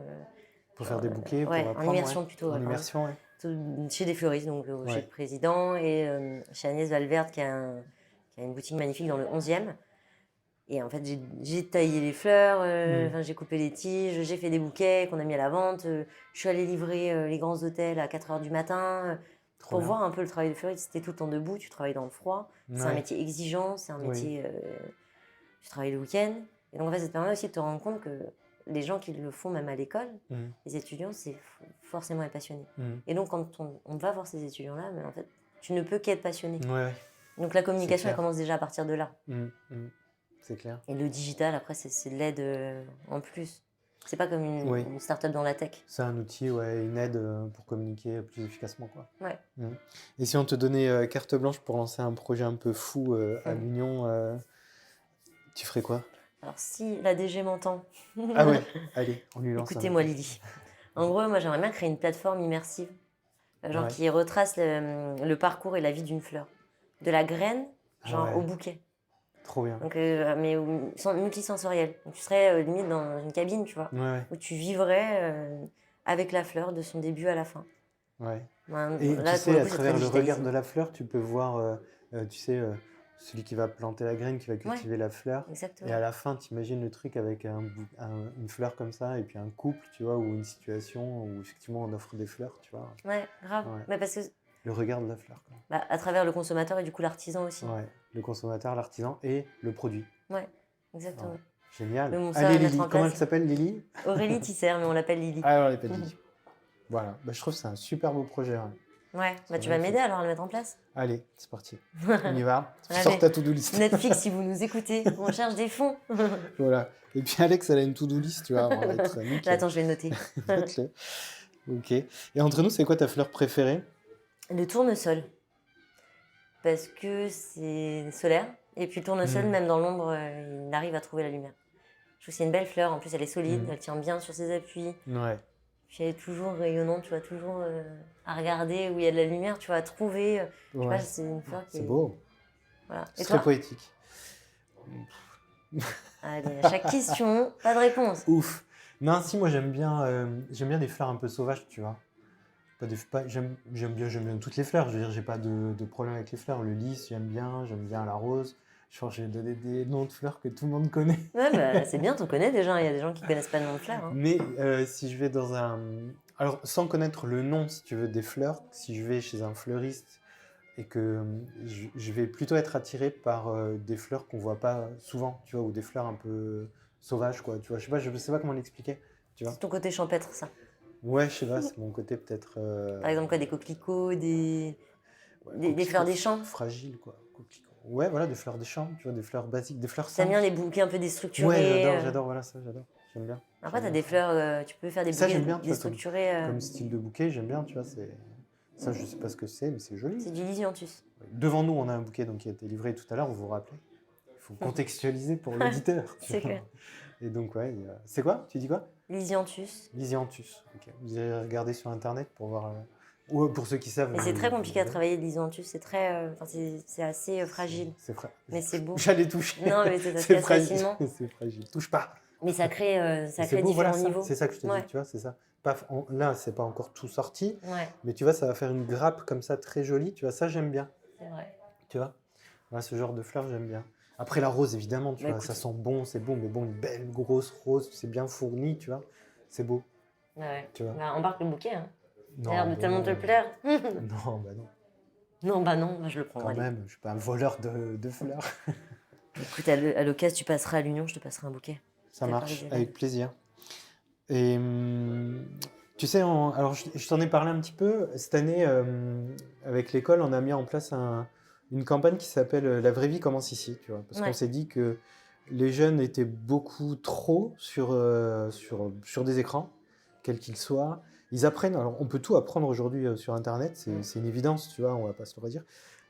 Pour faire des bouquets, pour Ouais, en apprendre, immersion plutôt. En Ouais, pardon. immersion, ouais. Chez des fleuristes, donc chez Ouais. le président et chez Agnès Valverde qui a une boutique magnifique dans le 11e. Et en fait, j'ai taillé les fleurs, j'ai coupé les tiges, j'ai fait des bouquets qu'on a mis à la vente. Je suis allée livrer les grands hôtels à 4h du matin Trop pour bien. voir un peu le travail de fleuriste. C'était tout le temps debout, tu travailles dans le froid. C'est un Ouais. métier exigeant, c'est un Oui. métier... tu travailles le week-end. Et donc, en fait, ça te permet aussi de te rendre compte que les gens qui le font même à l'école, les étudiants, c'est forcément être passionné. Et donc, quand on va voir ces étudiants-là, mais en fait, tu ne peux qu'être passionné. Ouais. Donc, la communication, clair. elle commence déjà à partir de là. C'est clair. Et le digital, après, c'est de l'aide en plus. C'est pas comme une start-up dans la tech. C'est un outil, ouais, une aide pour communiquer plus efficacement, quoi. Ouais. Et si on te donnait carte blanche pour lancer un projet un peu fou à l'Union, tu ferais quoi? Alors, si la DG m'entend... Ah ouais, allez, on lui lance un Écoutez-moi, message. Lily. En gros, moi, j'aimerais bien créer une plateforme immersive, genre Ouais. qui retrace le parcours et la vie d'une fleur. De la graine, genre Ouais. au bouquet. Trop bien. Donc, mais multisensoriel. Donc, tu serais limite dans une cabine, tu vois, Ouais, où tu vivrais avec la fleur de son début à la fin. ouais. Ben, Et là, tu sais, à c'est très travers le regard digitalisé. de la fleur, tu peux voir, tu sais, celui qui va planter la graine, qui va cultiver la fleur. Exactement. Et à la fin, tu imagines le truc avec une fleur comme ça, et puis un couple, tu vois, ou une situation où effectivement on offre des fleurs, tu vois. Ouais, grave. Ouais. Mais parce que, Le regard de la fleur, quoi. à travers le consommateur et du coup l'artisan aussi. Ouais, le consommateur, l'artisan et le produit. Ouais, exactement. Ouais. Génial. Mais bon, ça, Allez, mettre Lily, en comment place. elle s'appelle, Lily? Aurélie Tisser, mais on l'appelle Lily. Ah, on l'appelle Lily. Voilà, bah, je trouve que c'est un super beau projet. Ouais. Ouais, C'est tu vas magnifique. m'aider alors à le mettre en place. Allez, c'est parti. On y va. Allez. Sors ta to-do list. Netflix, si vous nous écoutez, on cherche des fonds. Voilà. Et puis Alex, elle a une to-do list, tu vois, on va être nickel. Là, attends, je vais le noter. Note-le. Ok. Et entre nous, c'est quoi ta fleur préférée? Le tournesol. Parce que c'est solaire. Et puis le tournesol, même dans l'ombre, il arrive à trouver la lumière. Je trouve que c'est une belle fleur. En plus, elle est solide, elle tient bien sur ses appuis. Ouais. Puis elle est toujours rayonnante, tu vois, toujours à regarder où il y a de la lumière, tu vois, à trouver. Je sais Ouais. pas, c'est une fleur qui C'est beau. Voilà. C'est Et très toi? poétique. Allez, à chaque question, pas de réponse. Ouf. Non, si, moi j'aime bien des fleurs un peu sauvages, tu vois. J'aime bien toutes les fleurs. Je veux dire, j'ai pas de problème avec les fleurs. Le lys, j'aime bien la rose. Je pense que j'ai donné des noms de fleurs que tout le monde connaît. Ouais, bah, c'est bien, t'en connais déjà. Il y a des gens qui connaissent pas le nom de fleurs. Hein. Mais si je vais dans un... Alors, sans connaître le nom, si tu veux, des fleurs, si je vais chez un fleuriste et que je vais plutôt être attiré par des fleurs qu'on voit pas souvent, tu vois, ou des fleurs un peu sauvages, quoi. Tu vois, je sais pas comment l'expliquer, tu vois. C'est ton côté champêtre, ça. Ouais, je sais pas, c'est mon côté peut-être... Par exemple, quoi, des coquelicots, des fleurs des champs. Fragiles, quoi. Coquelicots. Ouais, voilà, des fleurs des champs, tu vois, des fleurs basiques, des fleurs T'aimes simples. bien les bouquets un peu déstructurés. Ouais, j'adore, voilà, ça, j'adore. J'aime bien. Après, J'aime t'as bien des ça. fleurs, tu peux faire des Ça, bouquets j'aime bien, tu vois, déstructurés. Comme style de bouquet, j'aime bien, tu vois, c'est... Ça, je sais pas ce que c'est, mais c'est joli. C'est du lisianthus. Devant nous, on a un bouquet donc, qui a été livré tout à l'heure, on vous rappelait. Il faut contextualiser pour l'auditeur. C'est clair. Et donc, ouais, c'est quoi? Tu dis quoi? Lisianthus. Lisianthus. Ok. Vous allez regarder sur Internet pour voir... Ou pour ceux qui savent... Mais c'est très compliqué à travailler le lisianthus. C'est très... c'est assez fragile. C'est fragile. Mais c'est beau. J'allais toucher. Non, mais ça se C'est casse fragile. facilement. C'est fragile. Touche pas. Mais ça crée C'est beau, différents voilà, ça. niveaux. C'est ça que je te Ouais. dis, tu vois, c'est ça. Là, c'est pas encore tout sorti, Ouais, mais tu vois, ça va faire une grappe comme ça, très jolie. Tu vois, ça, j'aime bien. c'est vrai. Tu vois, voilà, ce genre de fleurs, j'aime bien. Après, la rose, évidemment, tu Bah, vois, écoute. ça sent bon, c'est bon, mais bon, une belle grosse rose, c'est bien fourni, tu vois, c'est beau. Ouais. Tu vois. Bah, embarque le bouquet. Hein. Non, Ça a l'air de bah tellement non. te plaire. Non, bah non, Non, bah non, bah, je le prends. quand Allez. même, je suis pas un voleur de fleurs. Écoute, à l'occasion, tu passeras à l'Union, je te passerai un bouquet. Ça D'accord, marche, Isabelle. avec plaisir. Et tu sais, alors je t'en ai parlé un petit peu. Cette année, avec l'école, on a mis en place une campagne qui s'appelle La vraie vie commence ici, tu vois. Parce Ouais. qu'on s'est dit que les jeunes étaient beaucoup trop sur des écrans, quels qu'ils soient. Ils apprennent, alors on peut tout apprendre aujourd'hui sur Internet, c'est une évidence, tu vois, on va pas se le redire.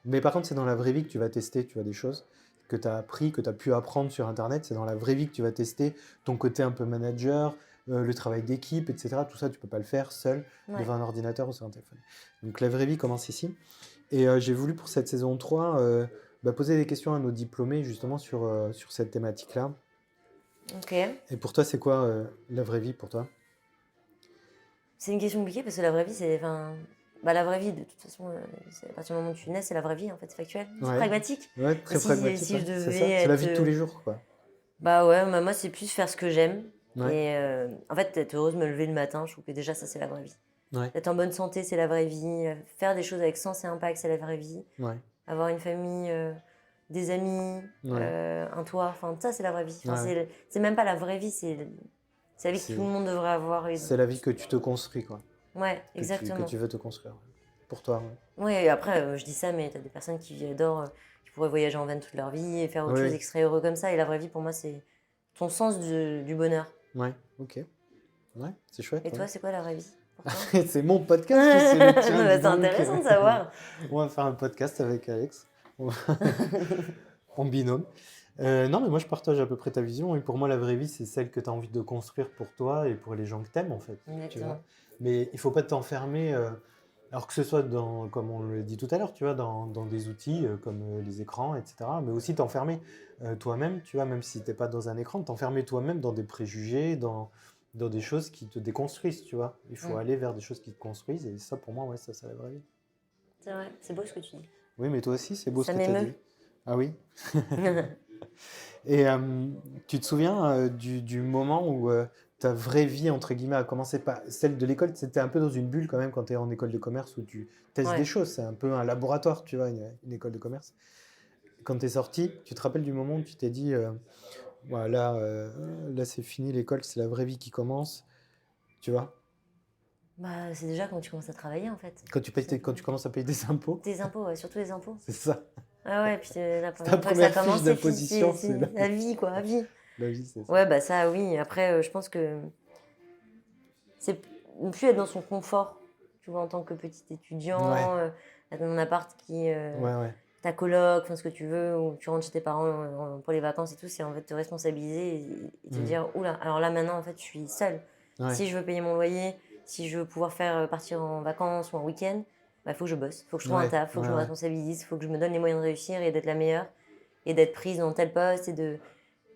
Mais par contre, c'est dans la vraie vie que tu vas tester, tu vois, des choses que tu as appris, que tu as pu apprendre sur Internet. C'est dans la vraie vie que tu vas tester ton côté un peu manager, le travail d'équipe, etc. Tout ça, tu peux pas le faire seul devant un ordinateur ou sur un téléphone. Donc la vraie vie commence ici. Et j'ai voulu pour cette saison 3 poser des questions à nos diplômés justement sur cette thématique-là. Ok. Et pour toi, c'est quoi la vraie vie pour toi? C'est une question compliquée parce que la vraie vie, c'est. La vraie vie, de toute façon, c'est à partir du moment où tu nais, c'est la vraie vie, en fait, c'est factuel. C'est pragmatique. Ouais, très pragmatique. Si je devais c'est ça, c'est la vie de tous les jours, quoi. Bah ouais, moi, c'est plus faire ce que j'aime. Ouais. Et en fait, être heureuse de me lever le matin, je trouve que déjà, ça, c'est la vraie vie. Ouais. Être en bonne santé, c'est la vraie vie. Faire des choses avec sens et impact, c'est la vraie vie. Ouais. Avoir une famille, des amis, un toit, enfin, ça, c'est la vraie vie. C'est même pas la vraie vie, c'est la vie que tout le monde devrait avoir. C'est la vie que tu te construis, quoi. Ouais, exactement. Que tu veux te construire. Pour toi. Ouais, et après, je dis ça, mais t'as des personnes qui adorent, qui pourraient voyager en van toute leur vie et faire autre chose et qui seraient heureux comme ça. Et la vraie vie, pour moi, c'est ton sens du bonheur. Ouais, ok. Ouais, c'est chouette. Et toi, c'est quoi la vraie vie? C'est mon podcast. C'est le tien, c'est intéressant de savoir. On va faire un podcast avec Alex. En binôme. Non, mais moi, je partage à peu près ta vision. Et pour moi, la vraie vie, c'est celle que tu as envie de construire pour toi et pour les gens que tu aimes, en fait. Tu vois. Mais il ne faut pas t'enfermer, alors que ce soit, comme on le dit tout à l'heure, tu vois, dans des outils comme les écrans, etc. Mais aussi t'enfermer toi-même, tu vois, même si tu n'es pas dans un écran, t'enfermer toi-même dans des préjugés, dans des choses qui te déconstruisent, tu vois. Il faut aller vers des choses qui te construisent. Et ça, pour moi, ouais, ça, c'est la vraie vie. C'est vrai, c'est beau ce que tu dis. Oui, mais toi aussi, c'est beau ça ce que tu as dit. Ah oui. Et tu te souviens du moment où ta vraie vie, entre guillemets, a commencé? Pas celle de l'école, c'était un peu dans une bulle quand même quand tu es en école de commerce où tu testes des choses. C'est un peu un laboratoire, tu vois, une école de commerce. Quand tu es sorti, tu te rappelles du moment où tu t'es dit voilà, là c'est fini, l'école, c'est la vraie vie qui commence, tu vois? Bah, c'est déjà quand tu commences à travailler, en fait. Quand tu commences à payer des impôts. Des impôts, ouais, surtout les impôts. C'est ça. Ah ouais, puis la première fiche d'imposition, c'est la vie, quoi, la vie. La vie, c'est ça. Ouais, bah ça, oui. Après, je pense que c'est ne plus être dans son confort, tu vois, en tant que petit étudiant, dans ton appart qui... ta coloc, enfin ce que tu veux, ou tu rentres chez tes parents pour les vacances et tout, c'est en fait te responsabiliser et te dire, oula, alors là maintenant, en fait, je suis seule. Si je veux payer mon loyer, si je veux pouvoir partir en vacances ou en week-end, il faut que je bosse, il faut que je trouve un taf, il faut que je me responsabilise, il faut que je me donne les moyens de réussir et d'être la meilleure et d'être prise dans tel poste et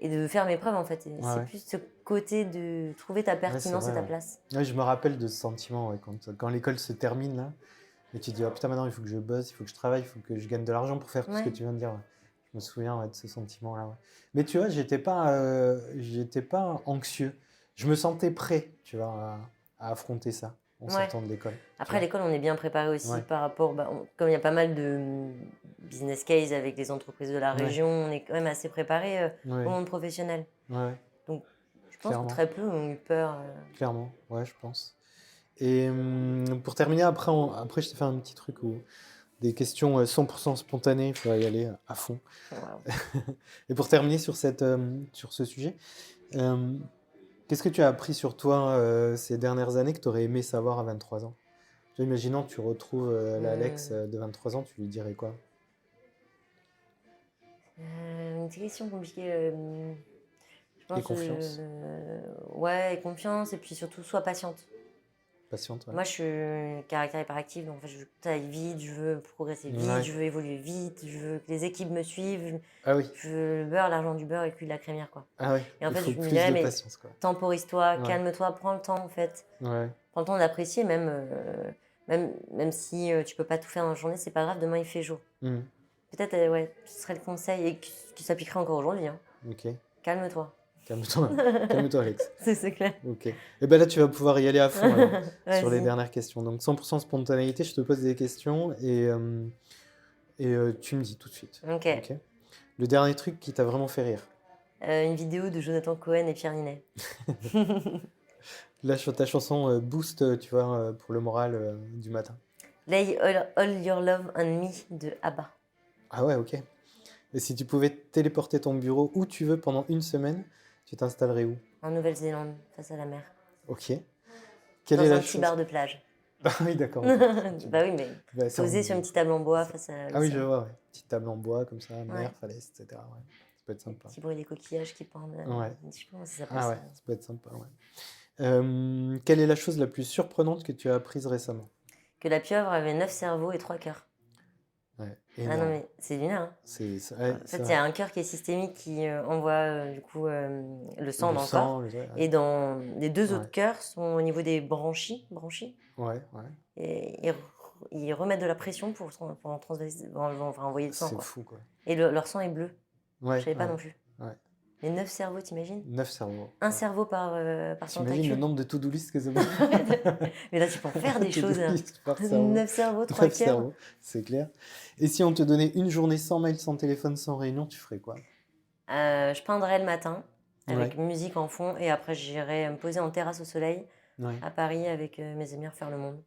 de faire mes preuves, en fait. C'est plus ce côté de trouver ta pertinence et ta place. Ouais, je me rappelle de ce sentiment quand l'école se termine là, et tu te dis oh putain, maintenant il faut que je bosse, il faut que je travaille, il faut que je gagne de l'argent pour faire tout ce que tu viens de dire. Je me souviens de ce sentiment là. Mais tu vois, j'étais pas anxieux, je me sentais prêt, tu vois, à affronter ça en sortant de l'école. Après, à l'école, on est bien préparé aussi par rapport, comme il y a pas mal de business case avec les entreprises de la région, on est quand même assez préparé au monde professionnel. Donc, je pense que très peu ont eu peur. Clairement, ouais, je pense. Et pour terminer, après je t'ai fait un petit truc où des questions 100% spontanées, il faudra y aller à fond. Et pour terminer sur ce sujet, qu'est-ce que tu as appris sur toi ces dernières années que tu aurais aimé savoir à 23 ans? Imaginons que tu retrouves l'Alex de 23 ans, tu lui dirais quoi? Une question compliquée. Je pense, et confiance. Et confiance, et puis surtout, sois patiente. Patiente, Moi, je suis caractère hyperactif, donc en fait, je veux que ça aille vite, je veux progresser vite, je veux évoluer vite, je veux que les équipes me suivent. Je veux le beurre, l'argent du beurre et puis de la crémière, quoi. Et en fait, je me dirais, mais temporise-toi, calme-toi, prends le temps, en fait. Prends le temps d'apprécier, même si tu peux pas tout faire dans la journée, c'est pas grave, demain il fait jour. Peut-être, ce serait le conseil et qui s'appliquerait encore aujourd'hui. Calme-toi. Calme-toi, Alex. C'est clair. Ok. Et ben là, tu vas pouvoir y aller à fond sur les dernières questions. Donc, 100% spontanéité, je te pose des questions et tu me dis tout de suite. Ok. Le dernier truc qui t'a vraiment fait rire? Une vidéo de Jonathan Cohen et Pierre Ninet. Là, sur ta chanson Boost, tu vois, pour le moral du matin. Lay all your love on me de ABBA. Ah ouais, ok. Et si tu pouvais téléporter ton bureau où tu veux pendant une semaine, tu t'installerais où? En Nouvelle-Zélande, face à la mer. Ok. Dans un petit bar de plage. Ah oui, d'accord. Bah oui, mais posé sur une petite table en bois face à... Ah oui, je vois, Petite table en bois, comme ça, mer, falaise, etc. Ça peut être sympa. Petit bruit des coquillages qui pendent. Ouais. Je sais pas comment ça s'appelle. Ah ouais, ça peut être sympa, Quelle est la chose la plus surprenante que tu as apprise récemment? Que la pieuvre avait 9 cerveaux et 3 cœurs. Ouais, Ah non, énorme. mais c'est lunaire, hein. Ouais, En c'est fait, il y vrai. a un cœur qui est systémique qui envoie du coup le sang Le dans le corps. sang, ouais. Et dans les deux autres Ouais, cœurs sont au niveau des branchies. ouais. Et ils remettent de la pression pour envoyer le sang, C'est quoi. fou, quoi. Et leur sang est bleu. Je Ouais, savais pas non plus. ouais. Les 9 cerveaux, t'imagines? 9 cerveaux. Un Ouais. cerveau par T'imagines le tentacule. nombre de to-do list que ça fait? Mais là, tu peux en faire des To-do choses, hein. list par cerveau. 9 cerveaux, 3 9 cœurs. cerveaux, c'est clair. Et si on te donnait une journée sans mail, sans téléphone, sans réunion, tu ferais quoi? Je peindrais le matin avec Ouais. musique en fond et après j'irai me poser en terrasse au soleil Ouais. à Paris avec mes amis refaire le monde.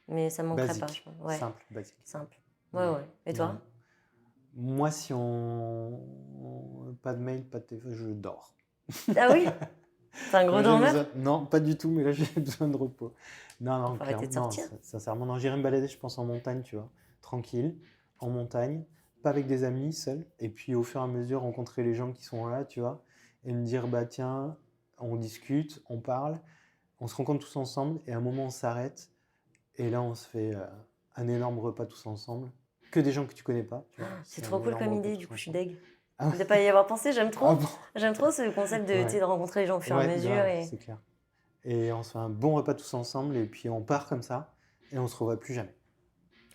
Mais ça me manquerait pas, je Basique, pense. Ouais, simple, basique. simple. Ouais. Et toi? Ouais. Moi, si on... Pas de mail, pas de téléphone, je dors. Ah oui? T'es un gros J'ai dormeur? besoin- Non, pas du tout, mais là, j'ai besoin de repos. Non, Faut arrêter de clairement, sortir. sincèrement, non, j'irai me balader, je pense, en montagne, tu vois. Tranquille, en montagne, pas avec des amis, seul. Et puis, au fur et à mesure, rencontrer les gens qui sont là, tu vois. Et me dire, bah tiens, on discute, on parle, on se rencontre tous ensemble. Et à un moment, on s'arrête. Et là, on se fait un énorme repas tous ensemble. Que des gens que tu connais pas, tu vois. C'est un trop cool énorme comme repas idée, tous du coup je suis ensemble. deg. Ah, De pas y avoir pensé, j'aime trop. ah bon? J'aime trop ce concept de, Ouais. tu sais, de rencontrer les gens au fur et à Ouais, mesure. grave, Et... c'est clair. Et on se fait un bon repas tous ensemble et puis on part comme ça et on se revoit plus jamais.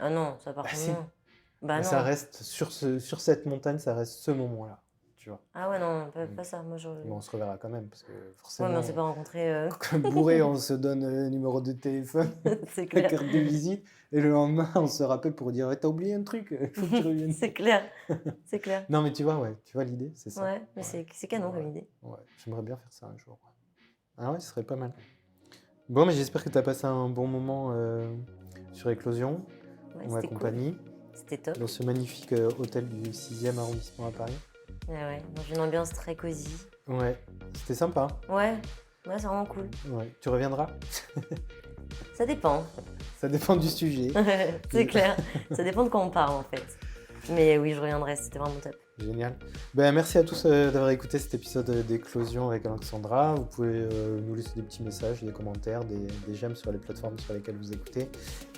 Ah non, ça par Bah contre si. non. Bah Mais non. ça reste sur cette montagne, ça reste ce moment-là, tu vois. Ah ouais, non, pas ça. Moi, Bon, on se reverra quand même parce que Ouais, mais forcément, on s'est pas rencontrés. comme bourré, on se donne le numéro de téléphone, C'est la clair. carte de visite et le lendemain, on se rappelle pour dire ouais, t'as oublié un truc, il faut que tu reviennes. C'est clair. C'est clair. Non, mais tu vois l'idée, c'est ça. Ouais, mais c'est canon comme idée. Ouais, j'aimerais bien faire ça un jour. Ah ouais, ce serait pas mal. Bon, mais j'espère que tu as passé un bon moment sur Éclosion, Ouais, en ma c'était cool. compagnie, C'était top. dans ce magnifique hôtel du 6e arrondissement à Paris. Ouais, dans une ambiance très cosy. Ouais, c'était sympa. Ouais, c'est vraiment cool. Ouais. Tu reviendras? Ça dépend. Ça dépend du sujet. C'est clair. Ça dépend de quoi on parle en fait. Mais oui, je reviendrai, c'était vraiment top. Génial. Ben, merci à tous d'avoir écouté cet épisode d'Éclosion avec Alexandra. Vous pouvez nous laisser des petits messages, des commentaires, des j'aime sur les plateformes sur lesquelles vous écoutez.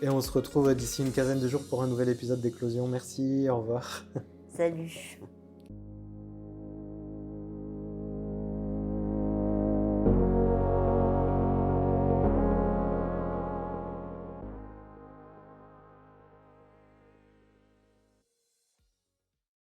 Et on se retrouve d'ici une quinzaine de jours pour un nouvel épisode d'Éclosion. Merci, au revoir. Salut.